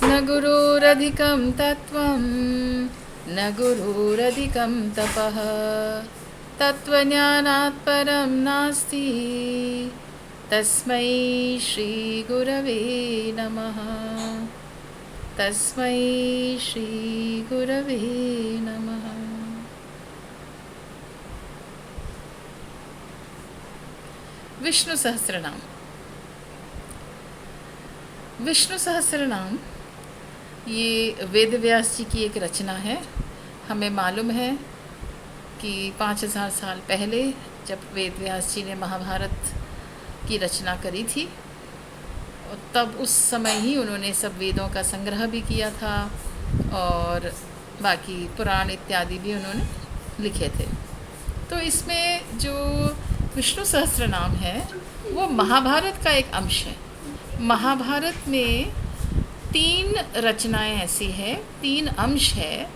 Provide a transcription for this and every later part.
न गुरुरधिकं तत्त्वं न गुरुरधिकं तपः तत्त्वज्ञानात् परं नास्ति तस्मै श्रीगुरवे नमः। तस्मै श्रीगुरवे नमः। विष्णु सहस्रनाम। विष्णु सहस्रनाम ये वेद व्यास जी की एक रचना है। हमें मालूम है कि 5000 साल पहले जब वेद व्यास जी ने महाभारत की रचना करी थी, तब उस समय ही उन्होंने सब वेदों का संग्रह भी किया था और बाकी पुराण इत्यादि भी उन्होंने लिखे थे। तो इसमें जो विष्णु सहस्रनाम है वो महाभारत का एक अंश है। महाभारत में 3 रचनाएं ऐसी है, 3 अंश है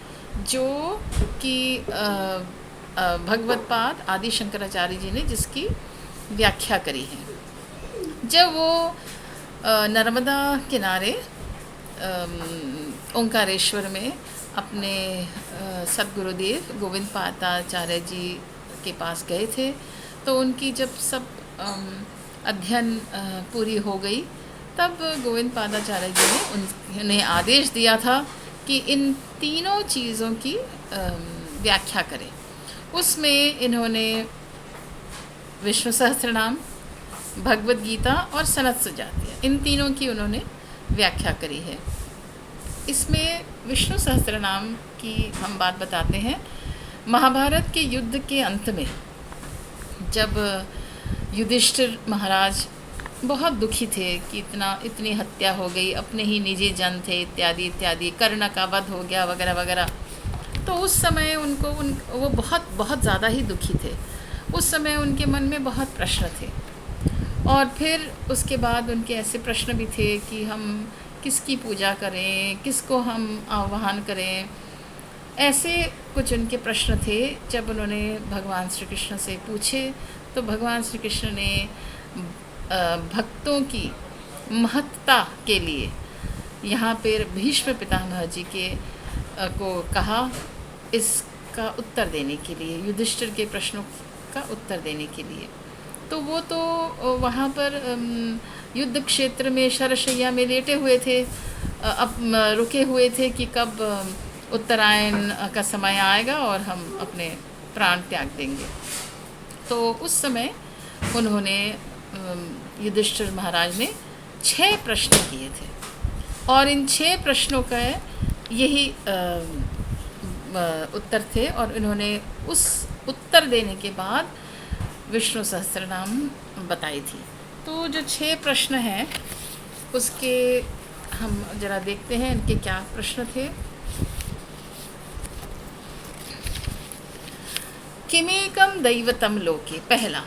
जो कि भगवत पाद आदि शंकराचार्य जी ने जिसकी व्याख्या करी है। जब वो नर्मदा किनारे ओंकारेश्वर में अपने सद्गुरुदेव गोविंद पादाचार्य जी के पास गए थे, तो उनकी जब सब अध्ययन पूरी हो गई, तब गोविंद पादाचार्य जी ने उन्हें आदेश दिया था कि इन तीनों चीज़ों की व्याख्या करें। उसमें इन्होंने विष्णु सहस्रनाम, भगवद गीता और सनत सुजातीय, इन तीनों की उन्होंने व्याख्या करी है। इसमें विष्णु सहस्रनाम की हम बात बताते हैं। महाभारत के युद्ध के अंत में जब युधिष्ठिर महाराज बहुत दुखी थे कि इतनी हत्या हो गई, अपने ही निजी जन थे इत्यादि इत्यादि, कर्ण का वध हो गया वगैरह वगैरह, तो उस समय वो बहुत ज़्यादा ही दुखी थे। उस समय उनके मन में बहुत प्रश्न थे और फिर उसके बाद उनके ऐसे प्रश्न भी थे कि हम किसकी पूजा करें, किसको हम आह्वान करें, ऐसे कुछ उनके प्रश्न थे। जब उन्होंने भगवान श्री कृष्ण से पूछे तो भगवान श्री कृष्ण ने भक्तों की महत्ता के लिए यहाँ पर भीष्म पितामह जी को कहा इसका उत्तर देने के लिए, युधिष्ठिर के प्रश्नों का उत्तर देने के लिए। तो वो तो वहाँ पर युद्ध क्षेत्र में शरशैया में लेटे हुए थे, अब रुके हुए थे कि कब उत्तरायण का समय आएगा और हम अपने प्राण त्याग देंगे। तो उस समय उन्होंने युधिष्ठिर महाराज ने 6 प्रश्न किए थे और इन 6 प्रश्नों का यही उत्तर थे और इन्होंने उस उत्तर देने के बाद विष्णु सहस्रनाम बताई थी। तो जो 6 प्रश्न हैं उसके हम जरा देखते हैं इनके क्या प्रश्न थे। किमेकं दैवतं लोके, पहला,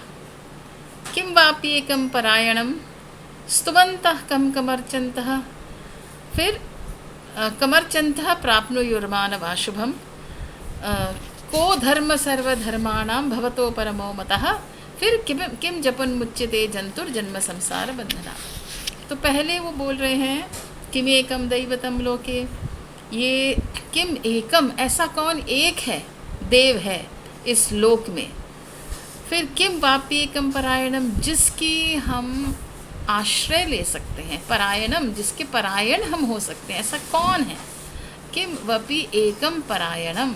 किं वापि एकं परायणं स्तुवन्तः कं कमर्चन्तः, फिर कमर्चन्तः प्राप्नुयुर्मानवा शुभम, को धर्म सर्वधर्माणां भवतो परमो मतः, फिर किम जपन मुच्यते जंतुर्जन्म संसार बंधना। तो पहले वो बोल रहे हैं किम एकम दैवतम लोके, ये किम एकम, ऐसा कौन एक है, देव है इस लोक में। फिर किम वापि एकम परायणम, जिसकी हम आश्रय ले सकते हैं, परायणम जिसके परायण हम हो सकते हैं, ऐसा कौन है। किम वपि एकम परायणम,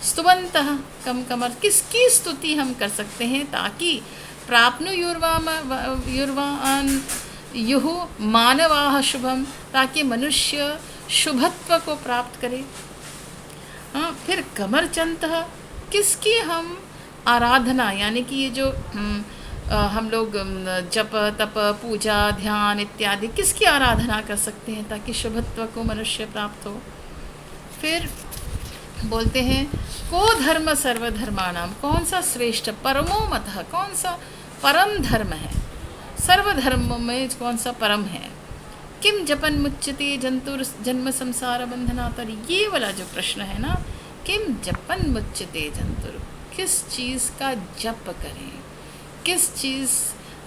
स्तुवन्तः कम कमर, किसकी स्तुति हम कर सकते हैं ताकि प्राप्नु युर्वान युहु मानवाः शुभम, ताकि मनुष्य शुभत्व को प्राप्त करे। हाँ, फिर कमरचंतः, किसकी हम आराधना, यानी कि ये जो हम लोग जप तप पूजा ध्यान इत्यादि किसकी आराधना कर सकते हैं ताकि शुभत्व को मनुष्य प्राप्त हो। फिर बोलते हैं को धर्म सर्वधर्माणाम, कौन सा श्रेष्ठ, परमो मतः, कौन सा परम धर्म है, सर्वधर्म में कौन सा परम है। किम जपन मुच्यते जंतुर जन्म संसार बंधना, तर ये वाला जो प्रश्न है ना, किम जपन मुच्यते जंतुर, किस चीज़ का जप करें, किस चीज़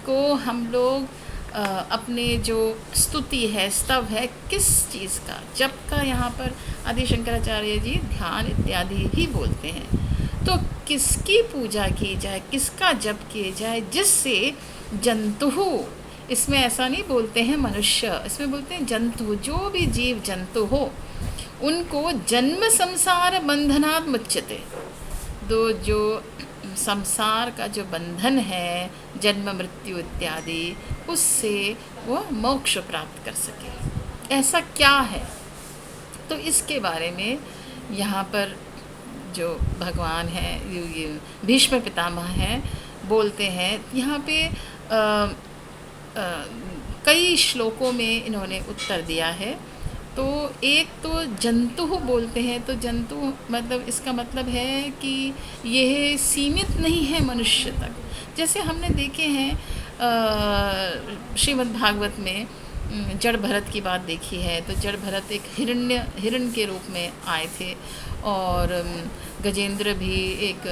को हम लोग अपने जो स्तुति है, स्तव है, किस चीज़ का, जप का यहाँ पर आदि शंकराचार्य जी ध्यान इत्यादि ही बोलते हैं। तो किसकी पूजा की जाए, किसका जप किए जाए, जिससे जंतु, इसमें ऐसा नहीं बोलते हैं मनुष्य, इसमें बोलते हैं जंतु, जो भी जीव जंतु हो उनको जन्म संसार बंधनात् मुच्यते। तो जो संसार का जो बंधन है, जन्म मृत्यु इत्यादि, उससे वो मोक्ष प्राप्त कर सके। ऐसा क्या है, तो इसके बारे में यहाँ पर जो भगवान हैं, ये भीष्म पितामह हैं, बोलते हैं। यहाँ पे कई श्लोकों में इन्होंने उत्तर दिया है। तो एक तो जंतु बोलते हैं, तो जंतु मतलब इसका मतलब है कि यह सीमित नहीं है मनुष्य तक। जैसे हमने देखे हैं श्रीमद् भागवत में जड़ भरत की बात देखी है, तो जड़ भरत एक हिरण के रूप में आए थे, और गजेंद्र भी एक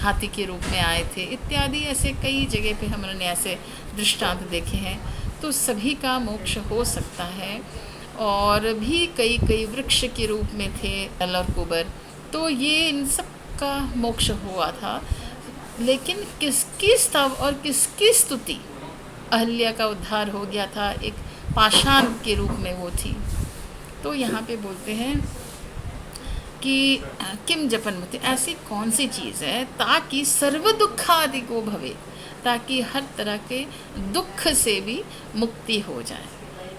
हाथी के रूप में आए थे इत्यादि। ऐसे कई जगह पे हमने ऐसे दृष्टांत देखे हैं। तो सभी का मोक्ष हो सकता है, और भी कई वृक्ष के रूप में थे नल और कुबर, तो ये इन सब का मोक्ष हुआ था। लेकिन किसकी स्तव और किसकी स्तुति, अहल्या का उद्धार हो गया था, एक पाषाण के रूप में वो थी। तो यहाँ पे बोलते हैं कि किम जपन मुक्ति, ऐसी कौन सी चीज़ है ताकि सर्व दुखादि को भवे, ताकि हर तरह के दुख से भी मुक्ति हो जाए।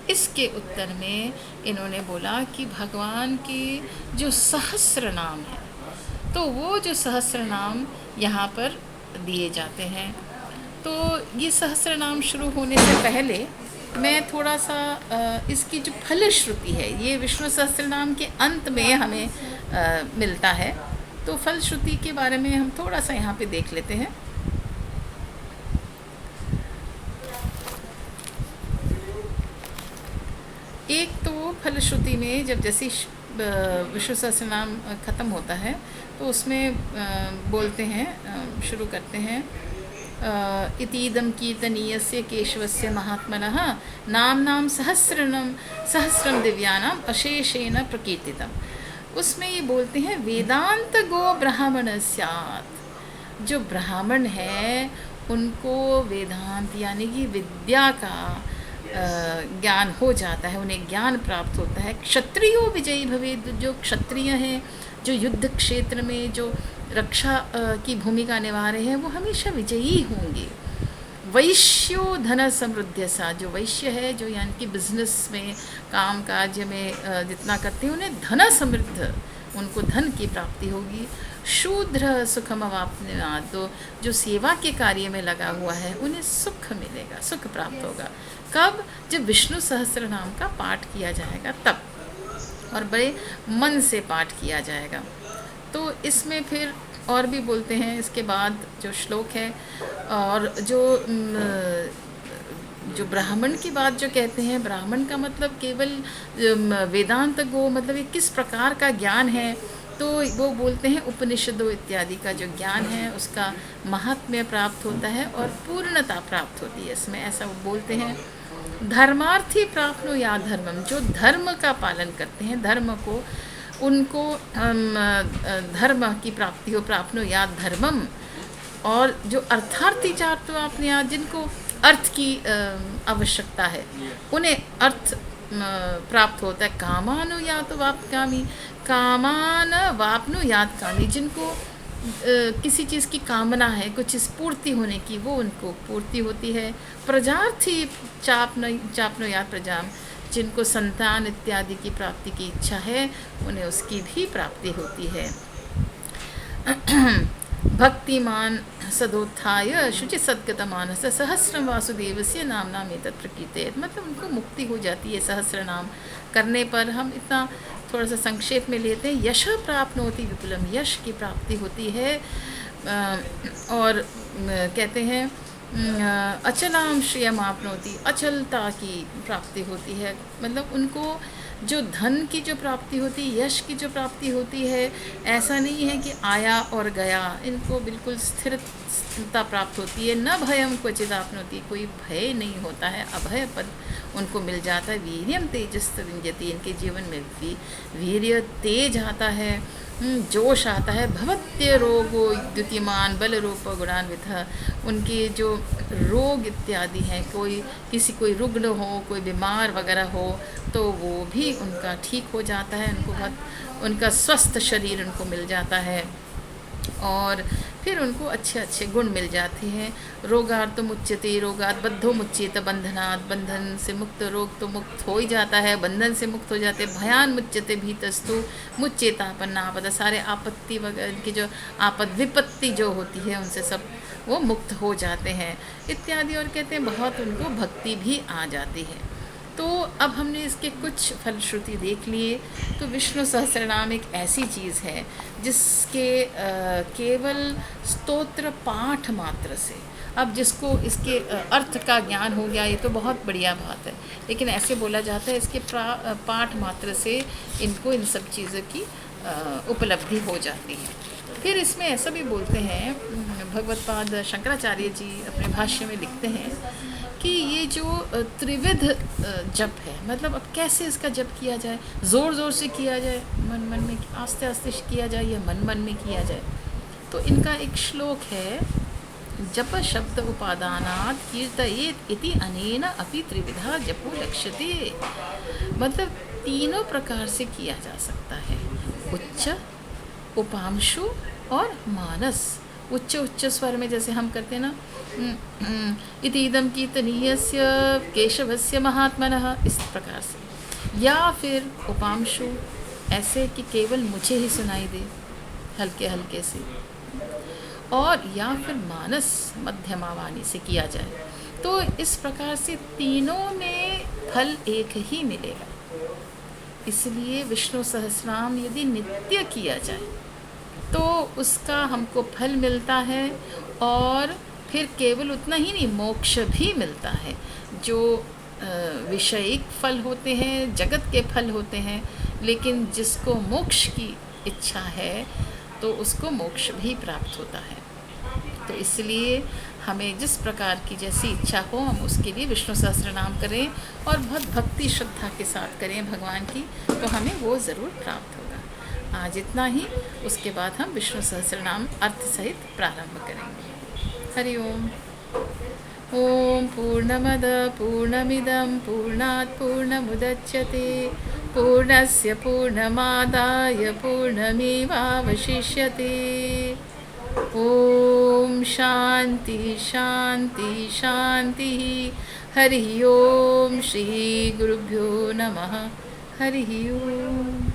इसके उत्तर में इन्होंने बोला कि भगवान के जो सहस्र नाम है, तो वो जो सहस्र नाम यहाँ पर दिए जाते हैं। तो ये सहस्र नाम शुरू होने से पहले मैं थोड़ा सा इसकी जो फलश्रुति है, ये विष्णु सहस्र नाम के अंत में हमें मिलता है, तो फलश्रुति के बारे में हम थोड़ा सा यहाँ पे देख लेते हैं। एक तो फलश्रुति में जब जैसे विष्णु सहस्र नाम ख़त्म होता है, तो उसमें बोलते हैं, शुरू करते हैं, इतीदं कीर्तनीयस्य केशवस्य महात्मनः नाम सहस्रम दिव्यानाम अशेषेण प्रकीर्तितम। उसमें ये बोलते हैं वेदांत गो ब्राह्मण स्यात्, जो ब्राह्मण है उनको वेदांत यानी कि विद्या का ज्ञान हो जाता है, उन्हें ज्ञान प्राप्त होता है। क्षत्रियो विजयी भवेत्, जो क्षत्रिय हैं, जो युद्ध क्षेत्र में जो रक्षा की भूमिका निभा रहे हैं, वो हमेशा विजयी होंगे। वैश्यो धन समृद्ध सा, जो वैश्य है, जो यानी कि बिजनेस में काम काज में जितना करते हैं, उन्हें धन समृद्ध, उनको धन की प्राप्ति होगी। शूद्र सुखम अवाप्नुयात्, तो जो सेवा के कार्य में लगा हुआ है उन्हें सुख मिलेगा, सुख प्राप्त होगा। कब? जब विष्णु सहस्त्र नाम का पाठ किया जाएगा तब, और बड़े मन से पाठ किया जाएगा। तो इसमें फिर और भी बोलते हैं, इसके बाद जो श्लोक है, और जो ब्राह्मण की बात जो कहते हैं, ब्राह्मण का मतलब केवल वेदांत गो, मतलब ये किस प्रकार का ज्ञान है, तो वो बोलते हैं उपनिषदों इत्यादि का जो ज्ञान है उसका महात्म्य प्राप्त होता है और पूर्णता प्राप्त होती है इसमें, ऐसा वो बोलते हैं। धर्मार्थी प्राप्नो या धर्मम, जो धर्म का पालन करते हैं, धर्म को उनको धर्म की प्राप्ति हो, प्राप्नो या धर्मम। और जो अर्थार्थी चाहते हो आपने यहाँ, जिनको अर्थ की आवश्यकता है, उन्हें अर्थ प्राप्त होता है। कामानुयात वाप्कामी, कामान वाप्नुयात कामी, जिनको किसी चीज़ की कामना है, कुछ इस पूर्ति होने की, वो उनको पूर्ति होती है। प्रजार्थी चापनो यात प्रजाम, जिनको संतान इत्यादि की प्राप्ति की इच्छा है, उन्हें उसकी भी प्राप्ति होती है। भक्तिमान सदोत्थाय शुचि सद्गतमानस सहस्रम वासुदेवस्य नाम एतत् प्रकीर्तेत, मतलब उनको मुक्ति हो जाती है सहस्र नाम करने पर। हम इतना थोड़ा सा संक्षेप में लेते हैं। यश प्राप्नोति विपुलम, यश की प्राप्ति होती है। और कहते हैं अचलाम श्रियम आपनोति, अचलता की प्राप्ति होती है, मतलब उनको जो धन की जो प्राप्ति होती है, यश की जो प्राप्ति होती है, ऐसा नहीं है कि आया और गया। इनको बिल्कुल स्थिरता प्राप्त होती है। न भयम क्वचिदाप्नोति, कोई भय नहीं होता है, अभय पद उनको मिल जाता है। वीर्यम तेजस्विंजति, इनके जीवन में वीर्य तेज आता है, जोश आता है। भवत्य रोगो द्युतिमान बल रूप गुणान्वित, उनके जो रोग इत्यादि हैं, कोई रुग्ण हो, कोई बीमार वगैरह हो, तो वो भी उनका ठीक हो जाता है। उनका स्वस्थ शरीर उनको मिल जाता है और फिर उनको अच्छे अच्छे गुण मिल जाते हैं। रोगार्थ मुच्यते रोगात बद्धो मुच्येत बंधनात्, बंधन से मुक्त, रोग तो मुक्त हो ही जाता है, बंधन से मुक्त हो जाते। भयान मुच्यते भीतस्तु मुच्येतापन्नापद, सारे आपत्ति वगैरह की जो आपद विपत्ति जो होती है उनसे सब वो मुक्त हो जाते हैं इत्यादि। और कहते हैं बहुत उनको भक्ति भी आ जाती है। तो अब हमने इसके कुछ फलश्रुति देख लिए। तो विष्णु सहस्रनाम एक ऐसी चीज़ है जिसके केवल स्तोत्र पाठ मात्र से, अब जिसको इसके अर्थ का ज्ञान हो गया ये तो बहुत बढ़िया बात है, लेकिन ऐसे बोला जाता है इसके पाठ मात्र से इनको इन सब चीज़ों की उपलब्धि हो जाती है। फिर इसमें ऐसा भी बोलते हैं, भगवत्पाद शंकराचार्य जी अपने भाष्य में लिखते हैं कि ये जो त्रिविध जप है, मतलब अब कैसे इसका जप किया जाए, ज़ोर ज़ोर से किया जाए, मन मन में, आस्ते आस्ते किया जाए या मन मन में किया जाए। तो इनका एक श्लोक है, जप शब्द उपादानात् कीर्तयेत् इति अनेन अपि त्रिविधा जपो लक्ष्यते। मतलब तीनों प्रकार से किया जा सकता है, उच्च, उपांशु और मानस। उच्च स्वर में जैसे हम करते हैं ना, इतीदम कीर्तनीयस्य केशवस्य महात्मनः, इस प्रकार से। या फिर उपांशु ऐसे कि केवल मुझे ही सुनाई दे हल्के हल्के से, और या फिर मानस मध्यमा वाणी से किया जाए। तो इस प्रकार से तीनों में फल एक ही मिलेगा। इसलिए विष्णु सहस्रनाम यदि नित्य किया जाए तो उसका हमको फल मिलता है, और फिर केवल उतना ही नहीं, मोक्ष भी मिलता है। जो विषयिक फल होते हैं, जगत के फल होते हैं, लेकिन जिसको मोक्ष की इच्छा है तो उसको मोक्ष भी प्राप्त होता है। तो इसलिए हमें जिस प्रकार की जैसी इच्छा हो हम उसके लिए विष्णु सहस्रनाम करें, और बहुत भक्ति श्रद्धा के साथ करें भगवान की, तो हमें वो ज़रूर प्राप्त होगा। आज इतना ही, उसके बाद हम विष्णु सहस्रनाम अर्थ सहित प्रारंभ करेंगे। हरि ओम। ओम पूर्णमद पूर्णमिदं पूर्णात् पूर्णमुदच्यते पूर्णस्य पूर्णमादाय पूर्णमेवावशिष्यते। ओम शांति शांति शांति। हरि ओम। श्री गुरुभ्यो नमः। हरि ओम।